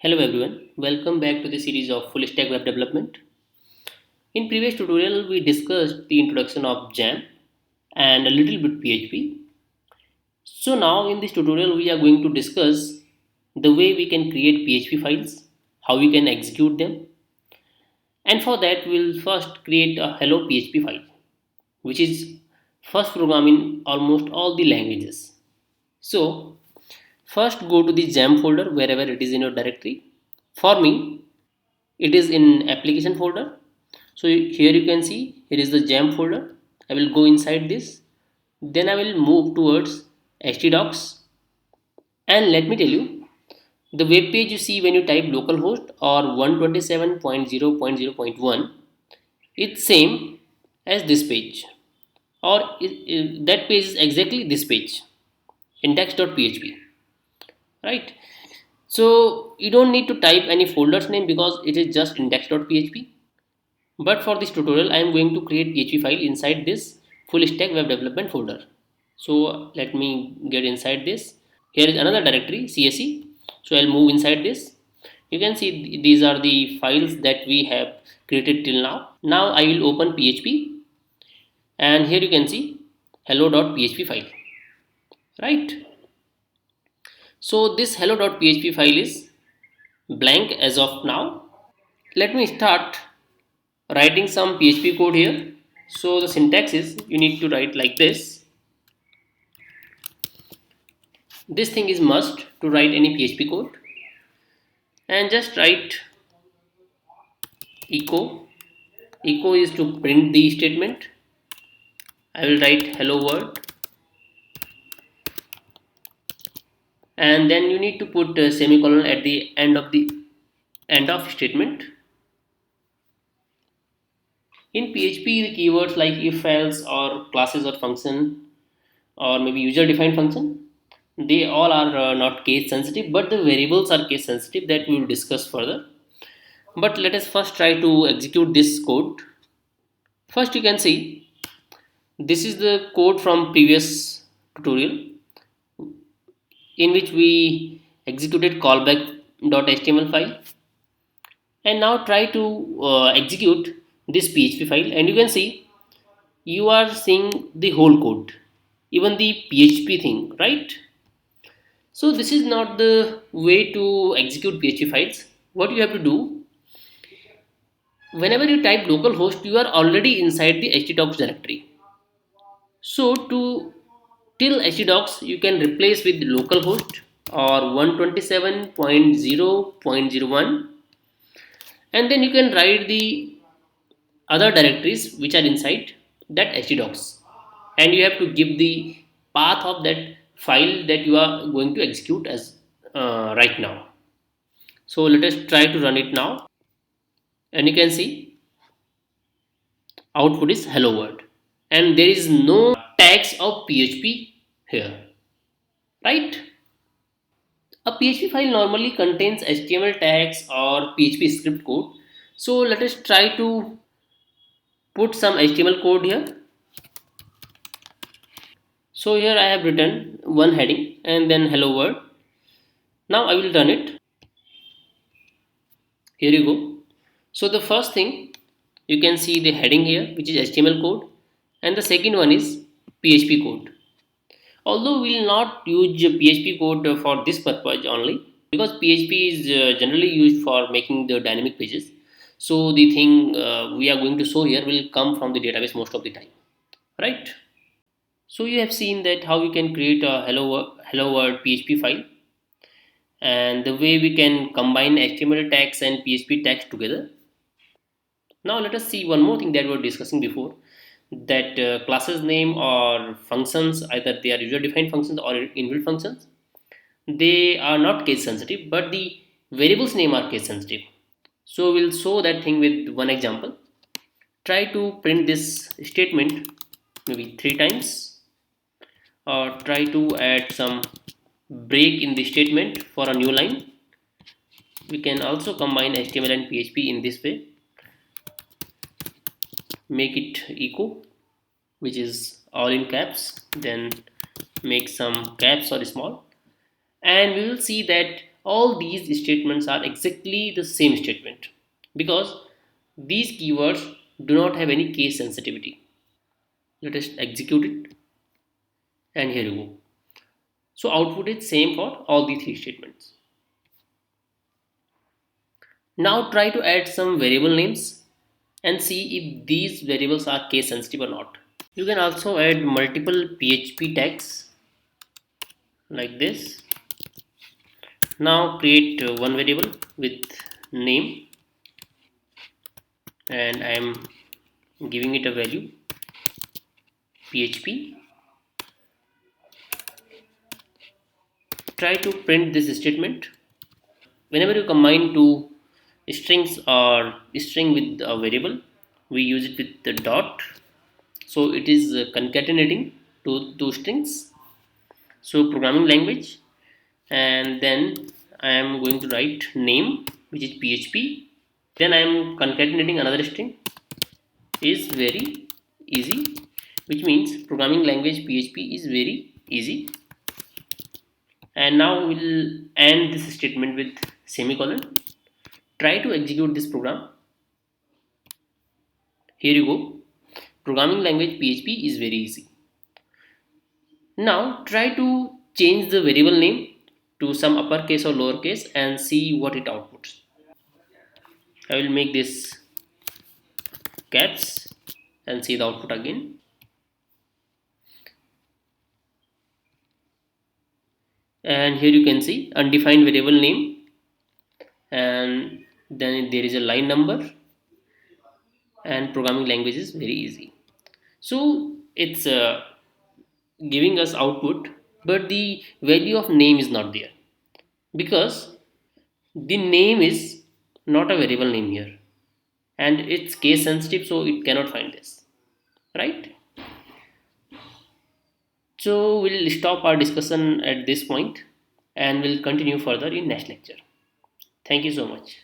Hello everyone, welcome back to the series of full stack web development. In previous tutorial we discussed the introduction of Jam and a little bit PHP. So now in this tutorial we are going to discuss the way we can create PHP files, how we can execute them, and for that we'll first create a hello PHP file which is first program in almost all the languages. So first go to the Jam folder wherever it is in your directory. For me it is in application folder. So here you can see here is the Jam folder. I will go inside this, then I will move towards htdocs, and let me tell you, the web page you see when you type localhost or 127.0.0.1, it's same as this page, or that page is exactly this page, index.php, right? So you don't need to type any folder's name because it is just index.php. But for this tutorial, I am going to create PHP file inside this full stack web development folder. So let me get inside this. Here is another directory CSE. So I'll move inside this. You can see these are the files that we have created till now. Now I will open PHP, and here you can see hello.php file, right? So this hello.php file is blank as of now. Let me start writing some PHP code here. So the syntax is you need to write like this. This thing is must to write any PHP code, and just write echo. Echo is to print the statement. I will write hello world, and then you need to put a semicolon at the end of statement. In PHP, the keywords like if, else, or classes or function, or maybe user defined function, they all are not case sensitive, but the variables are case sensitive that we will discuss further. But let us first try to execute this code. First you can see this is the code from previous tutorial in which we executed callback.html file, and now try to execute this PHP file, and you can see you are seeing the whole code, even the PHP thing, right? So this is not the way to execute PHP files. What you have to do, whenever you type localhost, you are already inside the htdocs directory. So to till htdocs, you can replace with localhost or 127.0.01, and then you can write the other directories which are inside that htdocs, and you have to give the path of that file that you are going to execute as right now. So let us try to run it now, and you can see output is hello world, and there is no tags of PHP here, right? A PHP file normally contains HTML tags or PHP script code. So let us try to put some HTML code here. So here I have written one heading and then hello world. Now I will run it. Here you go. So the first thing, you can see the heading here which is HTML code, and the second one is PHP code. Although we will not use PHP code for this purpose only, because PHP is generally used for making the dynamic pages. So the thing we are going to show here will come from the database most of the time, right? So you have seen that how you can create a hello world PHP file, and the way we can combine HTML tags and PHP tags together. Now let us see one more thing that we were discussing before, that classes name or functions, either they are user defined functions or inbuilt functions, they are not case sensitive, but the variables name are case sensitive. So we'll show that thing with one example. Try to print this statement maybe 3 times, or try to add some break in the statement for a new line. We can also combine HTML and PHP in this way. Make it echo, which is all in caps, then make some caps or small, and we will see that All these statements are exactly the same statement because these keywords do not have any case sensitivity. Let us execute it, and here you go. So output is same for all the three statements. Now try to add some variable names and see if these variables are case sensitive or not. You can also add multiple PHP tags like this. Now create one variable with name, and I am giving it a value PHP. Try to print this statement. Whenever you combine two strings or string with a variable, we use it with the dot. So it is concatenating two strings. So programming language, and then I am going to write name, which is PHP. Then I am concatenating another string is very easy, which means programming language PHP is very easy. And now we'll end this statement with semicolon. Try to execute this program. Here you go. Programming language PHP is very easy. Now try to change the variable name to some uppercase or lowercase and see what it outputs. I will make this caps and see the output again. And here you can see undefined variable name, and then there is a line number, and programming language is very easy. So it's giving us output, but the value of name is not there because the name is not a variable name here, and it's case sensitive, so it cannot find this, right? So we'll stop our discussion at this point and we'll continue further in next lecture. Thank you so much.